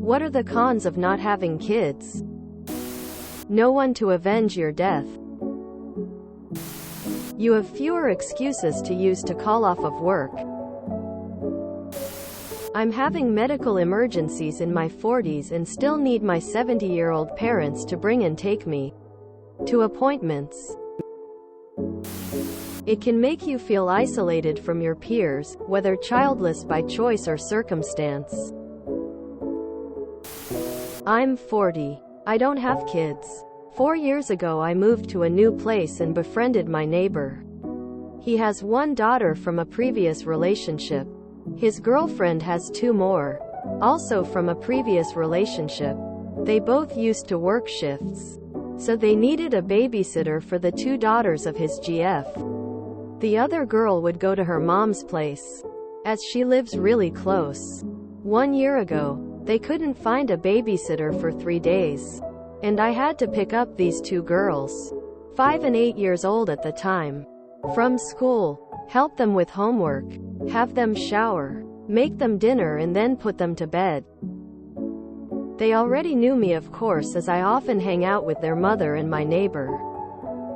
What are the cons of not having kids? No one to avenge your death. You have fewer excuses to use to call off of work. I'm having medical emergencies in my 40s and still need my 70-year-old parents to bring and take me to appointments. It can make you feel isolated from your peers, whether childless by choice or circumstance. I'm 40. I don't have kids. 4 years ago I moved to a new place and befriended my neighbor. He has one daughter from a previous relationship. His girlfriend has 2 more, also from a previous relationship. They both used to work shifts, so they needed a babysitter for the 2 daughters of his GF. The other girl would go to her mom's place, as she lives really close. 1 year ago, they couldn't find a babysitter for 3 days, and I had to pick up these 2 girls, 5 and 8 years old at the time, from school, help them with homework, have them shower, make them dinner and then put them to bed. They already knew me, of course, as I often hang out with their mother and my neighbor.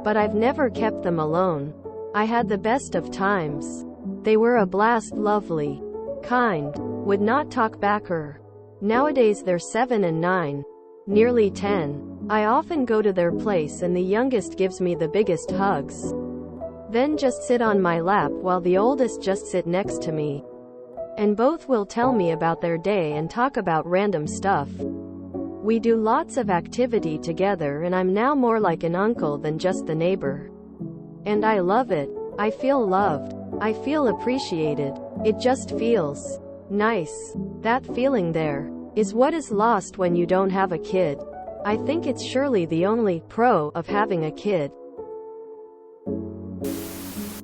But I've never kept them alone. I had the best of times. They were a blast, lovely, kind, would not talk back or. Nowadays they're 7 and 9, nearly 10. I often go to their place and the youngest gives me the biggest hugs. Then just sit on my lap while the oldest just sit next to me. And both will tell me about their day and talk about random stuff. We do lots of activity together and I'm now more like an uncle than just the neighbor. And I love it. I feel loved. I feel appreciated. It just feels nice. That feeling there is what is lost when you don't have a kid. I think it's surely the only pro of having a kid.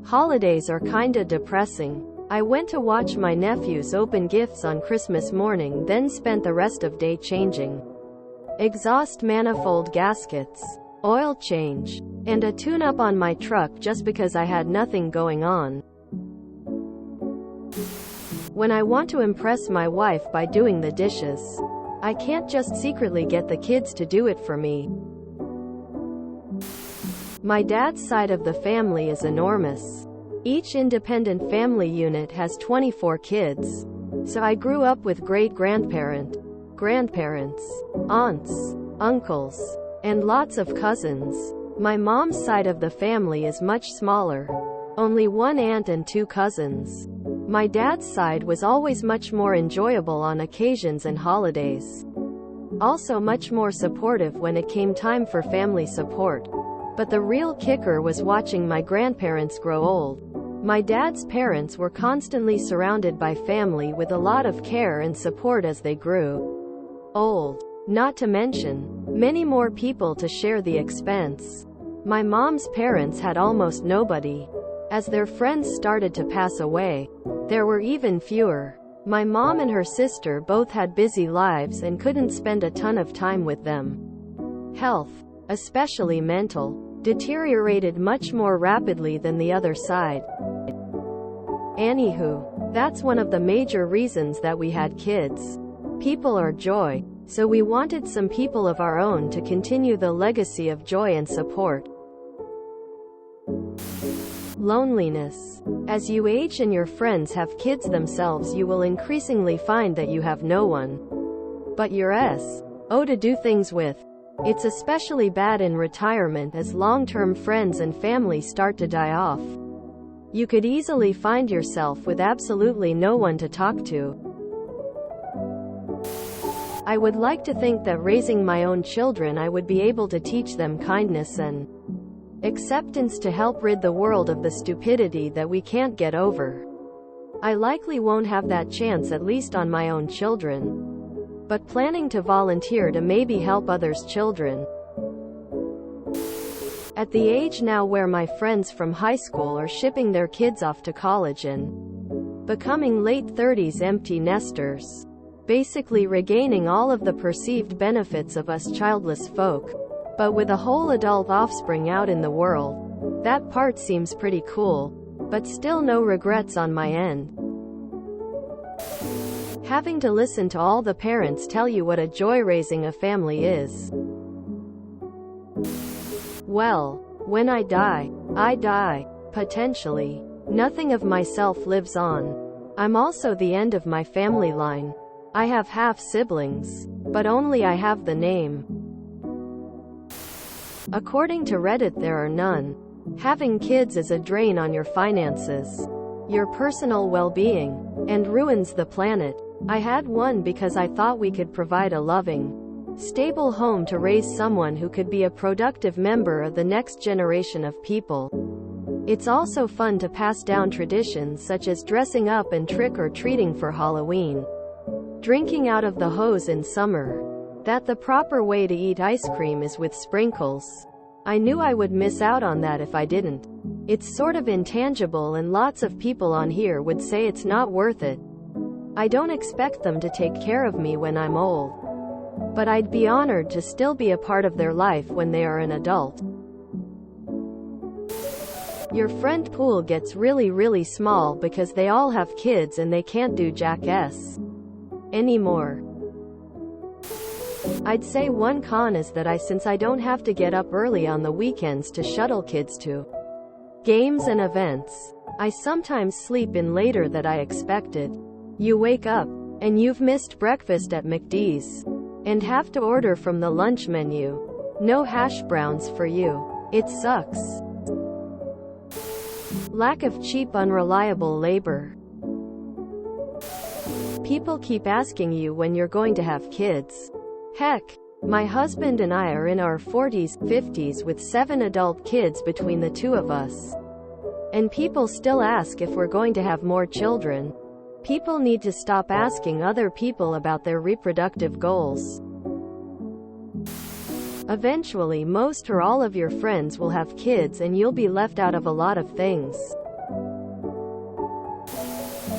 Holidays are kinda depressing. I went to watch my nephews open gifts on Christmas morning, then spent the rest of day changing exhaust manifold gaskets, oil change, and a tune-up on my truck just because I had nothing going on. When I want to impress my wife by doing the dishes, I can't just secretly get the kids to do it for me. My dad's side of the family is enormous. Each independent family unit has 24 kids. So I grew up with great-grandparents, grandparents, aunts, uncles, and lots of cousins. My mom's side of the family is much smaller. Only 1 aunt and 2 cousins. My dad's side was always much more enjoyable on occasions and holidays. Also much more supportive when it came time for family support. But the real kicker was watching my grandparents grow old. My dad's parents were constantly surrounded by family with a lot of care and support as they grew old. Not to mention, many more people to share the expense. My mom's parents had almost nobody. As their friends started to pass away, there were even fewer. My mom and her sister both had busy lives and couldn't spend a ton of time with them. Health, especially mental, deteriorated much more rapidly than the other side. Anywho, that's one of the major reasons that we had kids. People are joy, so we wanted some people of our own to continue the legacy of joy and support. Loneliness. As you age and your friends have kids themselves, you will increasingly find that you have no one but your to do things with. It's especially bad in retirement as long-term friends and family start to die off. You could easily find yourself with absolutely no one to talk to. I would like to think that raising my own children I would be able to teach them kindness and acceptance to help rid the world of the stupidity that we can't get over. I likely won't have that chance, at least on my own children, but planning to volunteer to maybe help others' children. At the age now where my friends from high school are shipping their kids off to college and becoming late 30s empty nesters, basically regaining all of the perceived benefits of us childless folk, but with a whole adult offspring out in the world. That part seems pretty cool, but still no regrets on my end. Having to listen to all the parents tell you what a joy raising a family is. Well, when I die, potentially. Nothing of myself lives on. I'm also the end of my family line. I have half-siblings, but only I have the name. According to Reddit, there are none. Having kids is a drain on your finances, your personal well-being, and ruins the planet. I had one because I thought we could provide a loving, stable home to raise someone who could be a productive member of the next generation of people. It's also fun to pass down traditions such as dressing up and trick-or-treating for Halloween, drinking out of the hose in summer, that the proper way to eat ice cream is with sprinkles. I knew I would miss out on that if I didn't. It's sort of intangible, and lots of people on here would say it's not worth it. I don't expect them to take care of me when I'm old, but I'd be honored to still be a part of their life when they are an adult. Your friend pool gets really small because they all have kids and they can't do jack-s anymore. I'd say one con is that since I don't have to get up early on the weekends to shuttle kids to games and events, I sometimes sleep in later than I expected. You wake up, and you've missed breakfast at McD's, and have to order from the lunch menu. No hash browns for you. It sucks. Lack of cheap, unreliable labor. People keep asking you when you're going to have kids. Heck, my husband and I are in our 40s, 50s with 7 adult kids between the two of us. And people still ask if we're going to have more children. People need to stop asking other people about their reproductive goals. Eventually, most or all of your friends will have kids and you'll be left out of a lot of things.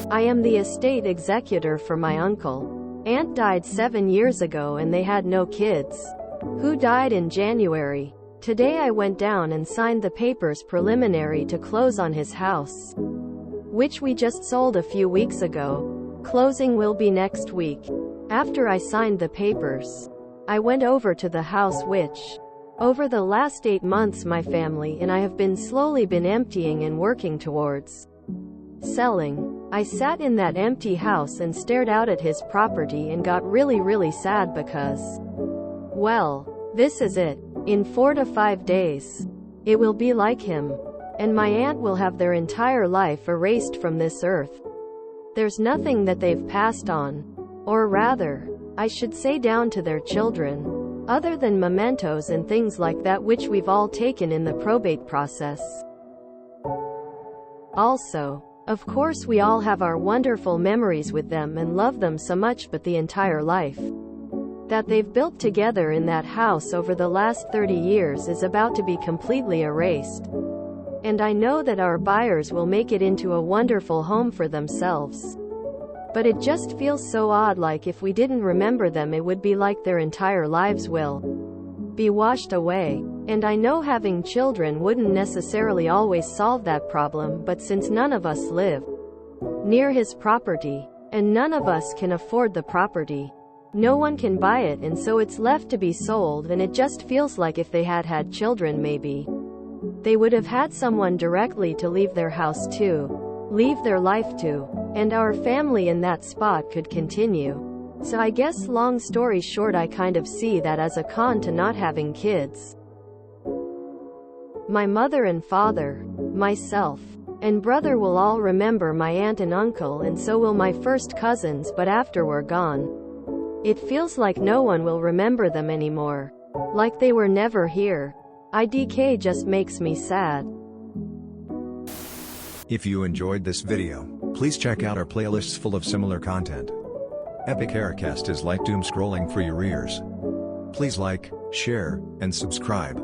I am the estate executor for my uncle. Aunt died 7 years ago and they had no kids. Who died in January. Today I went down and signed the papers preliminary to close on his house, which we just sold a few weeks ago. Closing will be next week. After I signed the papers, I went over to the house which, over the last 8 months, my family and I have been slowly emptying and working towards selling. I sat in that empty house and stared out at his property and got really sad because, well, this is it. In 4 to 5 days, it will be like him. And my aunt will have their entire life erased from this earth. There's nothing that they've passed on, or rather, I should say down to their children, other than mementos and things like that which we've all taken in the probate process. Also, of course, we all have our wonderful memories with them and love them so much, but the entire life that they've built together in that house over the last 30 years is about to be completely erased. And I know that our buyers will make it into a wonderful home for themselves. But it just feels so odd, like if we didn't remember them, it would be like their entire lives will be washed away. And I know having children wouldn't necessarily always solve that problem, but since none of us live near his property, and none of us can afford the property, no one can buy it, and so it's left to be sold, and it just feels like if they had children, maybe they would have had someone directly to leave their house to, leave their life to, and our family in that spot could continue. So I guess long story short, I kind of see that as a con to not having kids. My mother and father, myself, and brother will all remember my aunt and uncle, and so will my first cousins, but after we're gone, it feels like no one will remember them anymore. Like they were never here. IDK just makes me sad. If you enjoyed this video, please check out our playlists full of similar content. Epic Aircast is like doom scrolling for your ears. Please like, share, and subscribe.